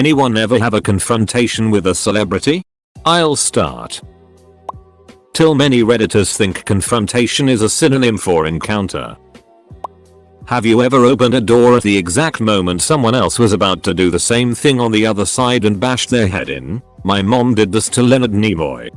Anyone ever have a confrontation with a celebrity? I'll start. Till many redditors think confrontation is a synonym for encounter. Have you ever opened a door at the exact moment someone else was about to do the same thing on the other side and bashed their head in? My mom did this to Leonard Nimoy.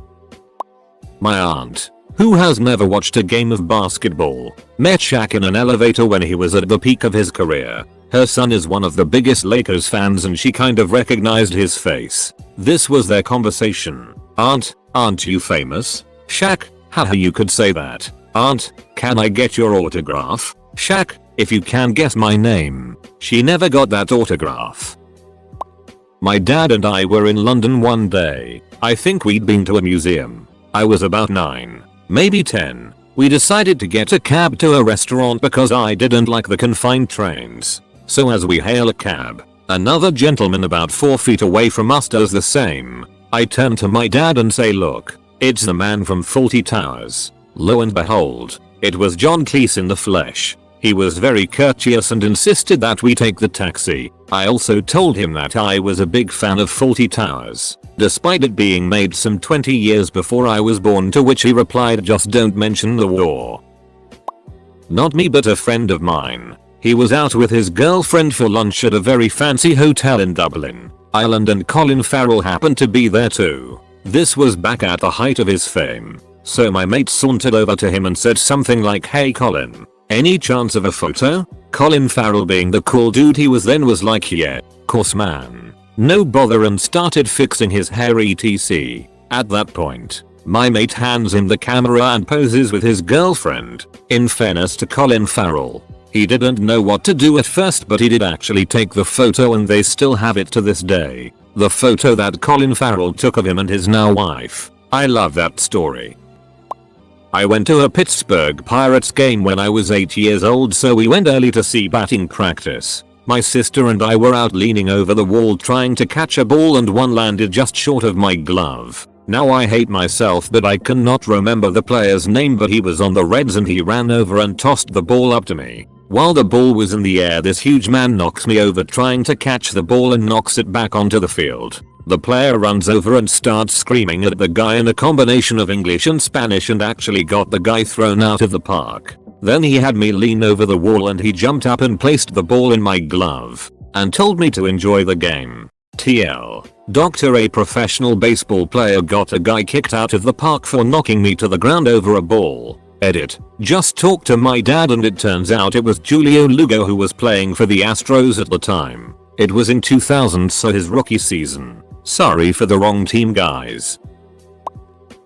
My aunt, who has never watched a game of basketball, met Shaq in an elevator when he was at the peak of his career. Her son is one of the biggest Lakers fans and she kind of recognized his face. This was their conversation. Aunt, aren't you famous? Shaq, haha, you could say that. Aunt, can I get your autograph? Shaq, if you can guess my name. She never got that autograph. My dad and I were in London one day. I think we'd been to a museum. I was about 9, maybe 10. We decided to get a cab to a restaurant because I didn't like the confined trains. So as we hail a cab, another gentleman about 4 feet away from us does the same. I turn to my dad and say, look, it's the man from Fawlty Towers. Lo and behold, it was John Cleese in the flesh. He was very courteous and insisted that we take the taxi. I also told him that I was a big fan of Fawlty Towers, despite it being made some 20 years before I was born, to which he replied, just don't mention the war. Not me, but a friend of mine. He was out with his girlfriend for lunch at a very fancy hotel in Dublin, Ireland, and Colin Farrell happened to be there too. This was back at the height of his fame. So my mate sauntered over to him and said something like, hey Colin, any chance of a photo? Colin Farrell, being the cool dude he was then, was like, yeah, course man. No bother, and started fixing his hair etc. At that point, my mate hands him the camera and poses with his girlfriend. In fairness to Colin Farrell, he didn't know what to do at first, but he did actually take the photo and they still have it to this day. The photo that Colin Farrell took of him and his now wife. I love that story. I went to a Pittsburgh Pirates game when I was 8 years old, so we went early to see batting practice. My sister and I were out leaning over the wall trying to catch a ball and one landed just short of my glove. Now I hate myself, but I cannot remember the player's name, but he was on the Reds and he ran over and tossed the ball up to me. While the ball was in the air, this huge man knocks me over trying to catch the ball and knocks it back onto the field. The player runs over and starts screaming at the guy in a combination of English and Spanish and actually got the guy thrown out of the park. Then he had me lean over the wall and he jumped up and placed the ball in my glove and told me to enjoy the game. TL. Dr. A professional baseball player got a guy kicked out of the park for knocking me to the ground over a ball. Edit. Just talked to my dad and it turns out it was Julio Lugo who was playing for the Astros at the time. It was in 2000, so his rookie season. Sorry for the wrong team, guys.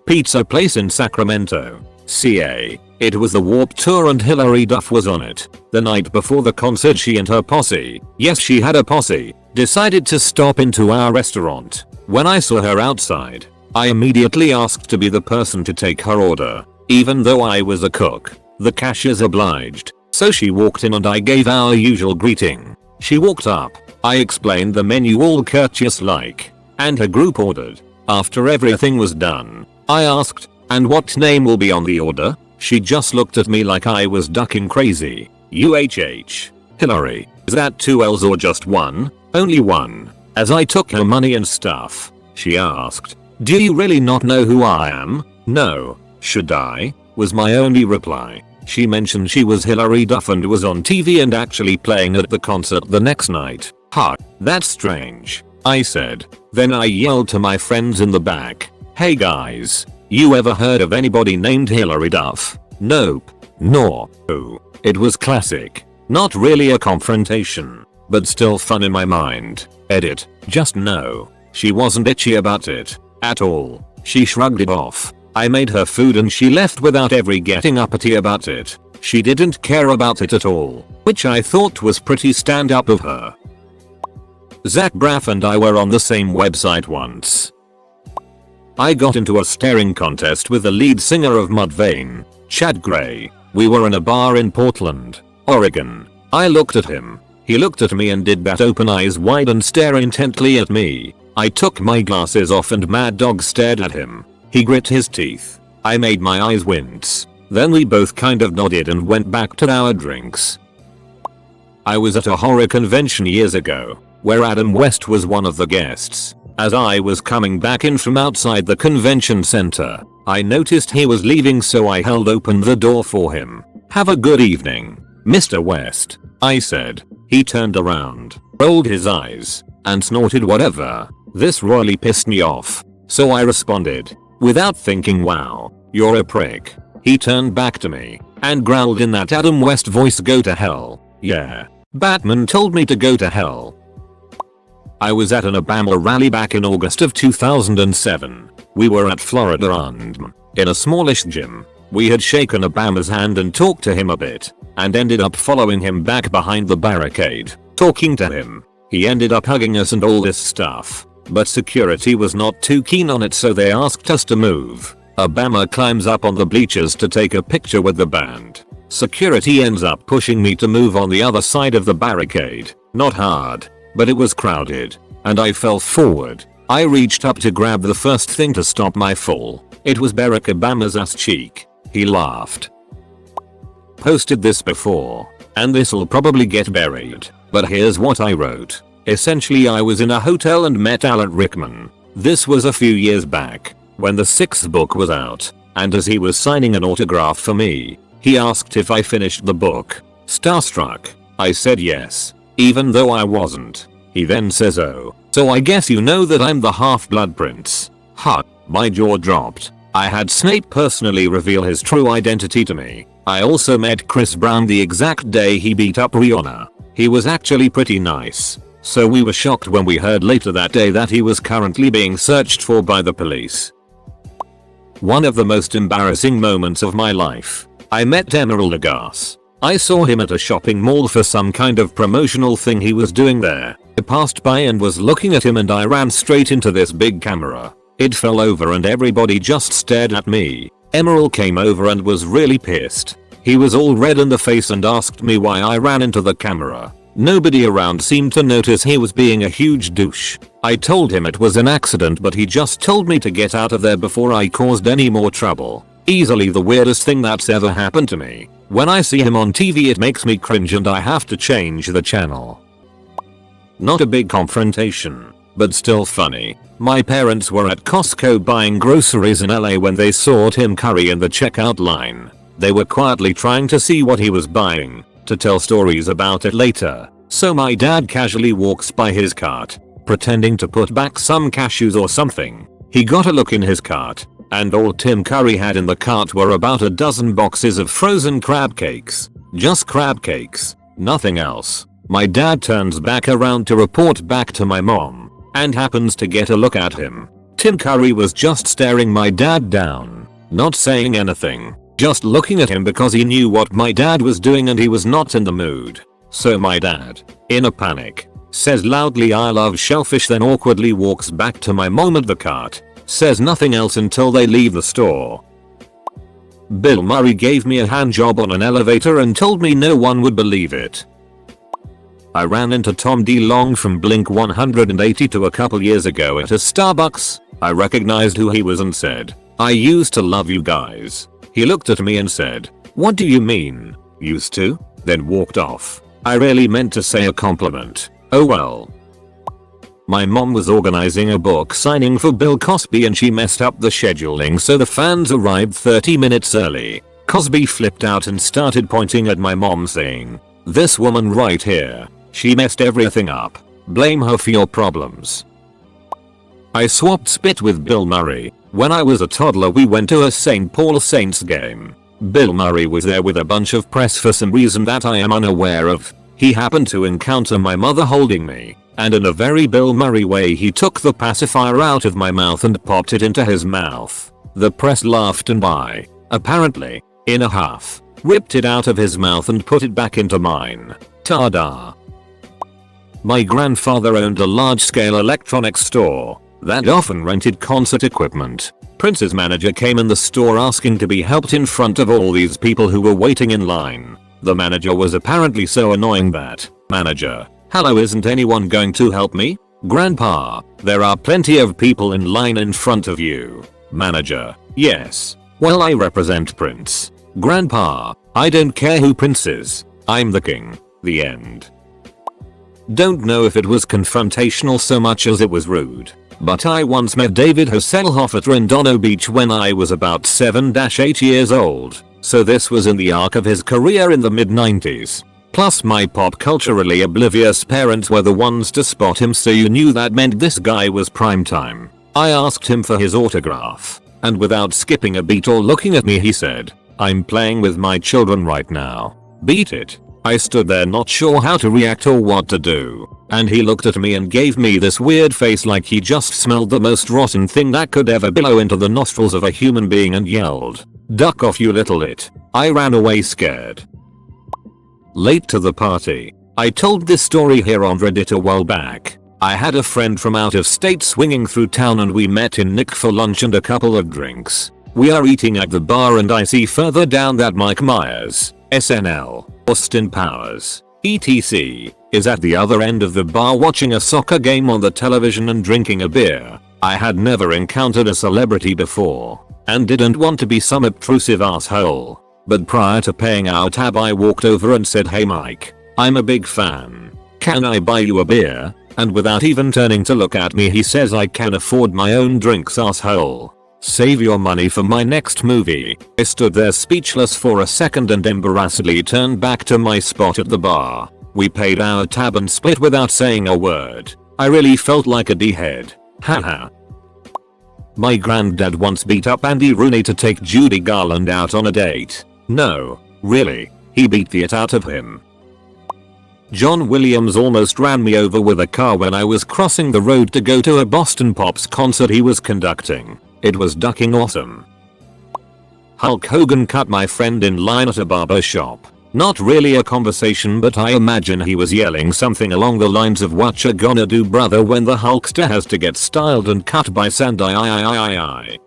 Pizza place in Sacramento, CA. It was the Warped Tour and Hilary Duff was on it. The night before the concert, she and her posse, yes, she had a posse, decided to stop into our restaurant. When I saw her outside, I immediately asked to be the person to take her order. Even though I was a cook, the cashiers obliged. So she walked in and I gave our usual greeting. She walked up, I explained the menu all courteous like, and her group ordered. After everything was done, I asked, and what name will be on the order? She just looked at me like I was ducking crazy. UHH. Hillary. Is that 2 L's or just one? Only one. As I took her money and stuff, she asked, do you really not know who I am? No. Should I? Was my only reply. She mentioned she was Hilary Duff and was on TV and actually playing at the concert the next night. Ha, that's strange, I said. Then I yelled to my friends in the back, hey guys, you ever heard of anybody named Hilary Duff? Nope. Nor. Oh. It was classic. Not really a confrontation, but still fun in my mind. Edit. Just know, she wasn't itchy about it at all. She shrugged it off. I made her food and she left without ever getting uppity about it. She didn't care about it at all, which I thought was pretty stand up of her. Zach Braff and I were on the same website once. I got into a staring contest with the lead singer of Mudvayne, Chad Gray. We were in a bar in Portland, Oregon. I looked at him. He looked at me and did that open eyes wide and stare intently at me. I took my glasses off and Mad Dog stared at him. He grit his teeth. I made my eyes wince. Then we both kind of nodded and went back to our drinks. I was at a horror convention years ago, where Adam West was one of the guests. As I was coming back in from outside the convention center, I noticed he was leaving, so I held open the door for him. "Have a good evening, Mr. West," I said. He turned around, rolled his eyes, and snorted whatever. This royally pissed me off, so I responded, without thinking, "Wow, you're a prick." He turned back to me and growled in that Adam West voice, "Go to hell. Yeah, Batman told me to go to hell." I was at an Obama rally back in August of 2007. We were at Florida and in a smallish gym. We had shaken Obama's hand and talked to him a bit, and ended up following him back behind the barricade, talking to him. He ended up hugging us and all this stuff, but security was not too keen on it, so they asked us to move. Obama climbs up on the bleachers to take a picture with the band. Security ends up pushing me to move on the other side of the barricade. Not hard, but it was crowded, and I fell forward. I reached up to grab the first thing to stop my fall. It was Barack Obama's ass cheek. He laughed. Posted this before, and this'll probably get buried, but here's what I wrote. Essentially, I was in a hotel and met Alan Rickman. This was a few years back, when the 6th book was out, and as he was signing an autograph for me, he asked if I finished the book. Starstruck, I said yes, even though I wasn't. He then says, "Oh, so I guess you know that I'm the Half-Blood Prince." Ha, my jaw dropped. I had Snape personally reveal his true identity to me. I also met Chris Brown the exact day he beat up Rihanna. He was actually pretty nice, so we were shocked when we heard later that day that he was currently being searched for by the police. One of the most embarrassing moments of my life. I met Emerald Lagasse. I saw him at a shopping mall for some kind of promotional thing he was doing there. I passed by and was looking at him, and I ran straight into this big camera. It fell over and everybody just stared at me. Emerald came over and was really pissed. He was all red in the face and asked me why I ran into the camera. Nobody around seemed to notice he was being a huge douche. I told him it was an accident, but he just told me to get out of there before I caused any more trouble. Easily the weirdest thing that's ever happened to me. When I see him on TV, it makes me cringe and I have to change the channel. Not a big confrontation, but still funny. My parents were at Costco buying groceries in LA when they saw Tim Curry in the checkout line. They were quietly trying to see what he was buying, to tell stories about it later. So my dad casually walks by his cart, pretending to put back some cashews or something. He got a look in his cart, and all Tim Curry had in the cart were about a dozen boxes of frozen crab cakes. Just crab cakes, nothing else. My dad turns back around to report back to my mom, and happens to get a look at him. Tim Curry was just staring my dad down, not saying anything, just looking at him because he knew what my dad was doing and he was not in the mood. So my dad, in a panic, says loudly, "I love shellfish," then awkwardly walks back to my mom at the cart, says nothing else until they leave the store. Bill Murray gave me a hand job on an elevator and told me no one would believe it. I ran into Tom DeLonge from Blink 182 a couple years ago at a Starbucks. I recognized who he was and said, "I used to love you guys." He looked at me and said, "What do you mean, used to?" Then walked off. I really meant to say a compliment. Oh well. My mom was organizing a book signing for Bill Cosby and she messed up the scheduling, so the fans arrived 30 minutes early. Cosby flipped out and started pointing at my mom saying, "This woman right here, she messed everything up. Blame her for your problems." I swapped spit with Bill Murray. When I was a toddler, we went to a St. Paul Saints game. Bill Murray was there with a bunch of press for some reason that I am unaware of. He happened to encounter my mother holding me, and in a very Bill Murray way he took the pacifier out of my mouth and popped it into his mouth. The press laughed and I, apparently, in a huff, ripped it out of his mouth and put it back into mine. Ta-da. My grandfather owned a large-scale electronics store that often rented concert equipment. Prince's manager came in the store asking to be helped in front of all these people who were waiting in line. The manager was apparently so annoying that, "Manager, hello, isn't anyone going to help me?" "Grandpa, there are plenty of people in line in front of you." Manager, "Yes. Well, I represent Prince." "Grandpa, I don't care who Prince is. I'm the king." The end. Don't know if it was confrontational so much as it was rude, but I once met David Hasselhoff at Redondo Beach when I was about 7-8 years old, so this was in the arc of his career in the mid-90s. Plus my pop culturally oblivious parents were the ones to spot him, so you knew that meant this guy was prime time. I asked him for his autograph, and without skipping a beat or looking at me he said, "I'm playing with my children right now. Beat it." I stood there not sure how to react or what to do, and he looked at me and gave me this weird face like he just smelled the most rotten thing that could ever billow into the nostrils of a human being and yelled, "Duck off you little it." I ran away scared. Late to the party. I told this story here on Reddit a while back. I had a friend from out of state swinging through town and we met in Nick for lunch and a couple of drinks. We are eating at the bar and I see further down that Mike Myers, SNL, Austin Powers, etc., is at the other end of the bar watching a soccer game on the television and drinking a beer. I had never encountered a celebrity before, and didn't want to be some obtrusive asshole. But prior to paying our tab I walked over and said, "Hey Mike, I'm a big fan. Can I buy you a beer?" And without even turning to look at me he says, "I can afford my own drinks, asshole. Save your money for my next movie." I stood there speechless for a second and embarrassedly turned back to my spot at the bar. We paid our tab and split without saying a word. I really felt like a D-head. Haha. My granddad once beat up Andy Rooney to take Judy Garland out on a date. No, really, he beat the it out of him. John Williams almost ran me over with a car when I was crossing the road to go to a Boston Pops concert he was conducting. It was ducking awesome. Hulk Hogan cut my friend in line at a barber shop. Not really a conversation, but I imagine he was yelling something along the lines of "What you gonna do brother when the Hulkster has to get styled and cut by Sandai."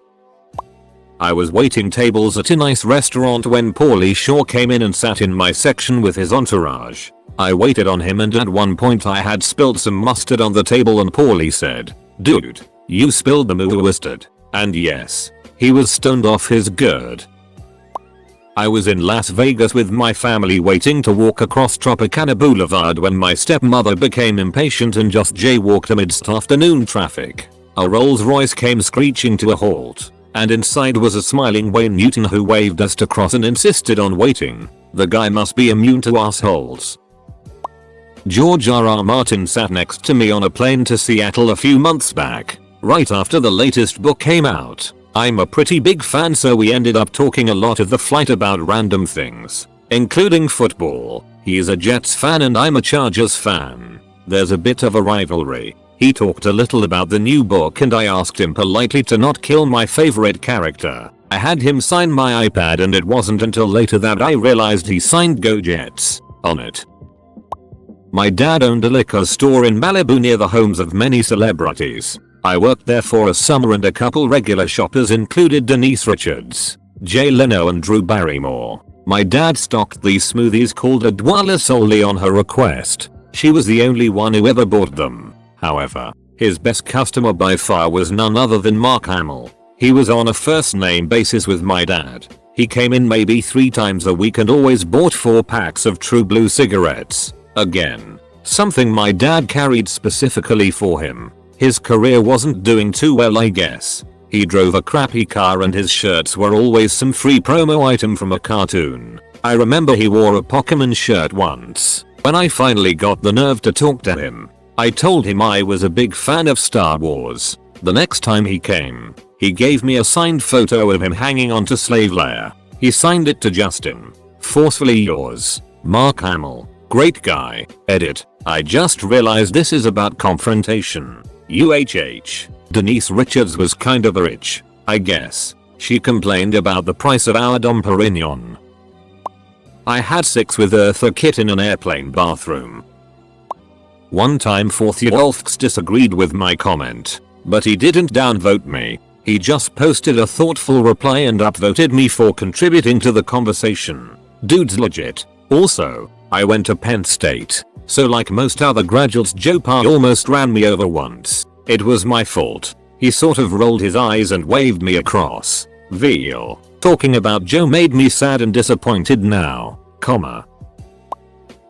I was waiting tables at a nice restaurant when Pauly Shore came in and sat in my section with his entourage. I waited on him and at one point I had spilled some mustard on the table and Pauly said, "Dude, you spilled the mustard." And yes, he was stoned off his gourd. I was in Las Vegas with my family waiting to walk across Tropicana Boulevard when my stepmother became impatient and just jaywalked amidst afternoon traffic. A Rolls Royce came screeching to a halt, and inside was a smiling Wayne Newton who waved us to cross and insisted on waiting. The guy must be immune to assholes. George R.R. Martin sat next to me on a plane to Seattle a few months back, right after the latest book came out. I'm a pretty big fan, so we ended up talking a lot of the flight about random things, including football. He's a Jets fan and I'm a Chargers fan. There's a bit of a rivalry. He talked a little about the new book and I asked him politely to not kill my favorite character. I had him sign my iPad and it wasn't until later that I realized he signed "Go Jets" on it. My dad owned a liquor store in Malibu near the homes of many celebrities. I worked there for a summer and a couple regular shoppers included Denise Richards, Jay Leno and Drew Barrymore. My dad stocked these smoothies called Adwala solely on her request. She was the only one who ever bought them. However, his best customer by far was none other than Mark Hamill. He was on a first name basis with my dad. He came in maybe 3 times a week and always bought 4 packs of True Blue cigarettes. Again, something my dad carried specifically for him. His career wasn't doing too well, I guess. He drove a crappy car and his shirts were always some free promo item from a cartoon. I remember he wore a Pokemon shirt once. When I finally got the nerve to talk to him, I told him I was a big fan of Star Wars. The next time he came, he gave me a signed photo of him hanging onto Slave Lair. He signed it to Justin. Forcefully yours, Mark Hamill. Great guy. Edit. I just realized this is about confrontation. UHH. Denise Richards was kind of rich, I guess. She complained about the price of our Dom Perignon. I had sex with Eartha Kitt in an airplane bathroom. One time 4th year Wolfs disagreed with my comment, but he didn't downvote me. He just posted a thoughtful reply and upvoted me for contributing to the conversation. Dude's legit. Also, I went to Penn State, so like most other graduates Joe Pa almost ran me over once. It was my fault. He sort of rolled his eyes and waved me across. Veal. Talking about Joe made me sad and disappointed now, comma.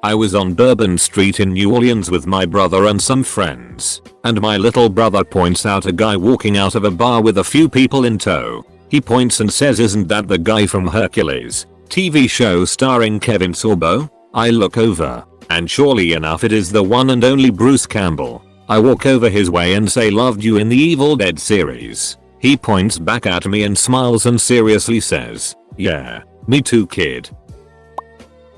I was on Bourbon Street in New Orleans with my brother and some friends, and my little brother points out a guy walking out of a bar with a few people in tow. He points and says, "Isn't that the guy from Hercules TV show starring Kevin Sorbo?" I look over, and surely enough it is the one and only Bruce Campbell. I walk over his way and say, "Loved you in the Evil Dead series." He points back at me and smiles and seriously says, "Yeah, me too, kid."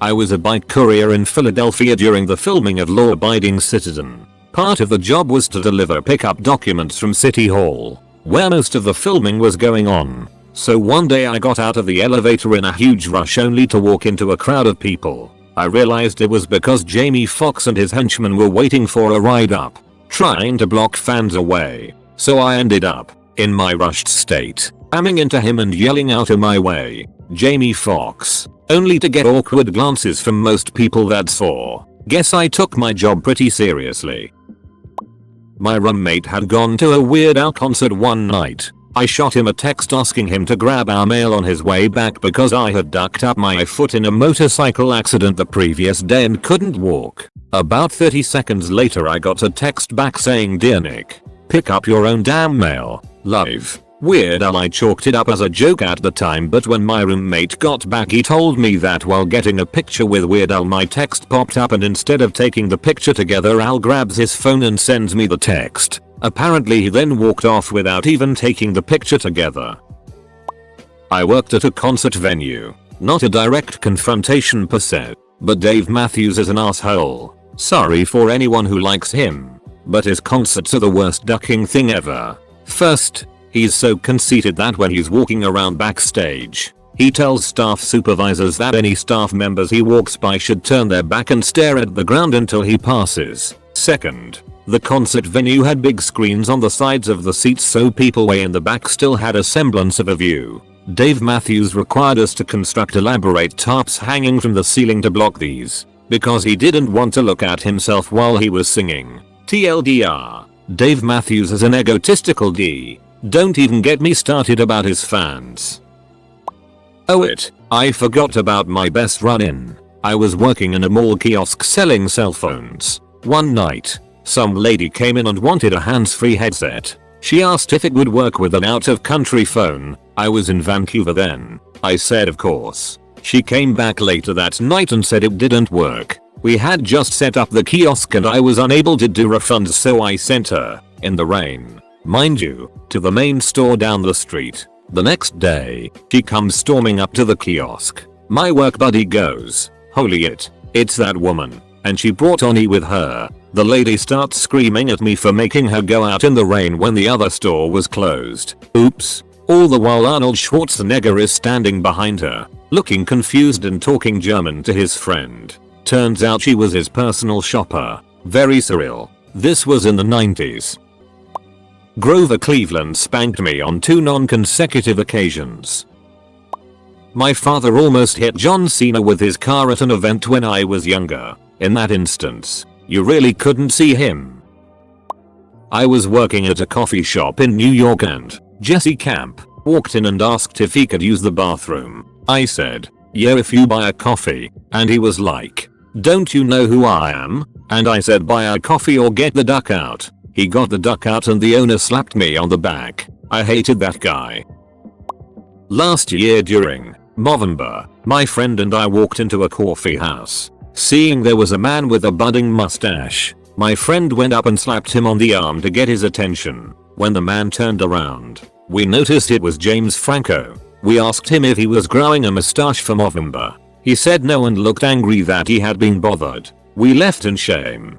I was a bike courier in Philadelphia during the filming of Law Abiding Citizen. Part of the job was to deliver pickup documents from City Hall, where most of the filming was going on. So one day I got out of the elevator in a huge rush only to walk into a crowd of people. I realized it was because Jamie Foxx and his henchmen were waiting for a ride up, trying to block fans away. So I ended up, in my rushed state, ramming into him and yelling out of my way, "Jamie Foxx," only to get awkward glances from most people. That's for. Guess I took my job pretty seriously. My roommate had gone to a Weird Al concert one night. I shot him a text asking him to grab our mail on his way back because I had ducked up my foot in a motorcycle accident the previous day and couldn't walk. About 30 seconds later I got a text back saying, "Dear Nick, pick up your own damn mail. Live. Weird Al." I chalked it up as a joke at the time, but when my roommate got back he told me that while getting a picture with Weird Al my text popped up, and instead of taking the picture together Al grabs his phone and sends me the text. Apparently he then walked off without even taking the picture together. I worked at a concert venue. Not a direct confrontation per se, but Dave Matthews is an asshole. Sorry for anyone who likes him, but his concerts are the worst ducking thing ever. First, he's so conceited that when he's walking around backstage, he tells staff supervisors that any staff members he walks by should turn their back and stare at the ground until he passes. Second, the concert venue had big screens on the sides of the seats so people way in the back still had a semblance of a view. Dave Matthews required us to construct elaborate tarps hanging from the ceiling to block these, because he didn't want to look at himself while he was singing. TLDR, Dave Matthews is an egotistical D. Don't even get me started about his fans. Oh I forgot about my best run-in. I was working in a mall kiosk selling cell phones. One night, some lady came in and wanted a hands-free headset. She asked if it would work with an out-of-country phone. I was in Vancouver then. I said of course. She came back later that night and said it didn't work. We had just set up the kiosk and I was unable to do refunds, so I sent her, in the rain, mind you, to the main store down the street. The next day, she comes storming up to the kiosk. My work buddy goes, "Holy it's that woman," and she brought Oni with her. The lady starts screaming at me for making her go out in the rain when the other store was closed. Oops. All the while Arnold Schwarzenegger is standing behind her, looking confused and talking German to his friend. Turns out she was his personal shopper. Very surreal. This was in the 90s. Grover Cleveland spanked me on 2 non-consecutive occasions. My father almost hit John Cena with his car at an event when I was younger. In that instance, you really couldn't see him. I was working at a coffee shop in New York and Jesse Camp walked in and asked if he could use the bathroom. I said, "Yeah, if you buy a coffee," and he was like, "Don't you know who I am?" And I said, "Buy a coffee or get the duck out." He got the duck out and the owner slapped me on the back. I hated that guy. Last year during Movember, my friend and I walked into a coffee house. Seeing there was a man with a budding mustache, my friend went up and slapped him on the arm to get his attention. When the man turned around, we noticed it was James Franco. We asked him if he was growing a mustache for Movember. He said no and looked angry that he had been bothered. We left in shame.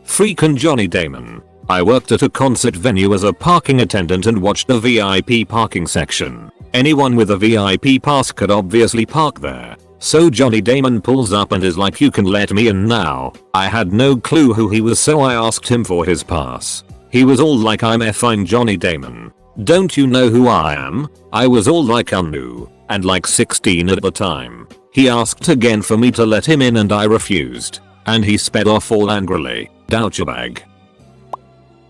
Freakin' Johnny Damon. I worked at a concert venue as a parking attendant and watched the VIP parking section. Anyone with a VIP pass could obviously park there. So Johnny Damon pulls up and is like, "You can let me in now." I had no clue who he was, so I asked him for his pass. He was all like, "I'm effing Johnny Damon. Don't you know who I am?" I was all like, "No," and like 16 at the time. He asked again for me to let him in and I refused. And he sped off all angrily. Douchebag.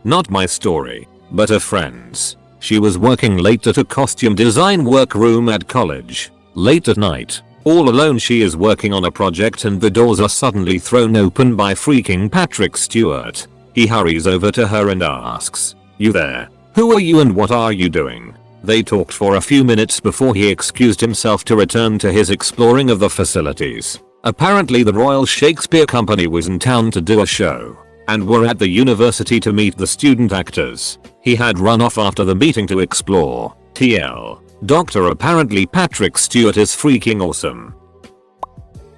Not my story, but a friend's. She was working late at a costume design workroom at college. Late at night, All alone she is working on a project and the doors are suddenly thrown open by freaking Patrick Stewart. He hurries over to her and asks, "You there? Who are you and what are you doing?" They talked for a few minutes before he excused himself to return to his exploring of the facilities. Apparently the Royal Shakespeare Company was in town to do a show and were at the university to meet the student actors. He had run off after the meeting to explore. TL. Doctor apparently Patrick Stewart is freaking awesome.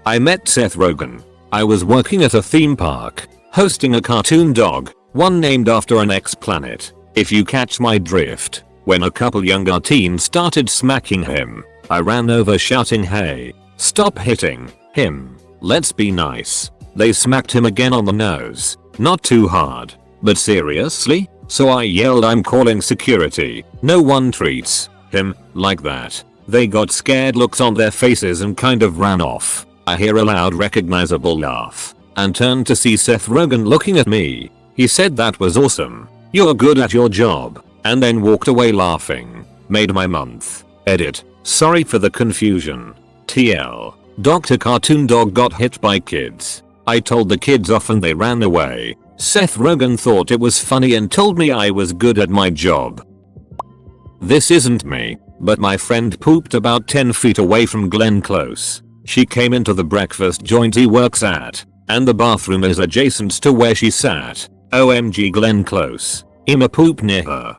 I met Seth Rogen. I was working at a theme park, hosting a cartoon dog, one named after an ex-planet. If you catch my drift. When a couple younger teens started smacking him, I ran over shouting, "Hey, stop hitting him. Let's be nice." They smacked him again on the nose. Not too hard, but seriously? So I yelled, "I'm calling security. No one treats him like that." They got scared looks on their faces and kind of ran off. I hear a loud recognizable laugh and turned to see Seth Rogen looking at me. He said that was awesome. You're good at your job. And then walked away laughing. Made my month. Edit. Sorry for the confusion. TL. Dr. Cartoon Dog got hit by kids. I told the kids off and they ran away. Seth Rogen thought it was funny and told me I was good at my job. This isn't me, but my friend pooped about 10 feet away from Glenn Close. She came into the breakfast joint he works at, and the bathroom is adjacent to where she sat. OMG Glenn Close. I'ma poop near her.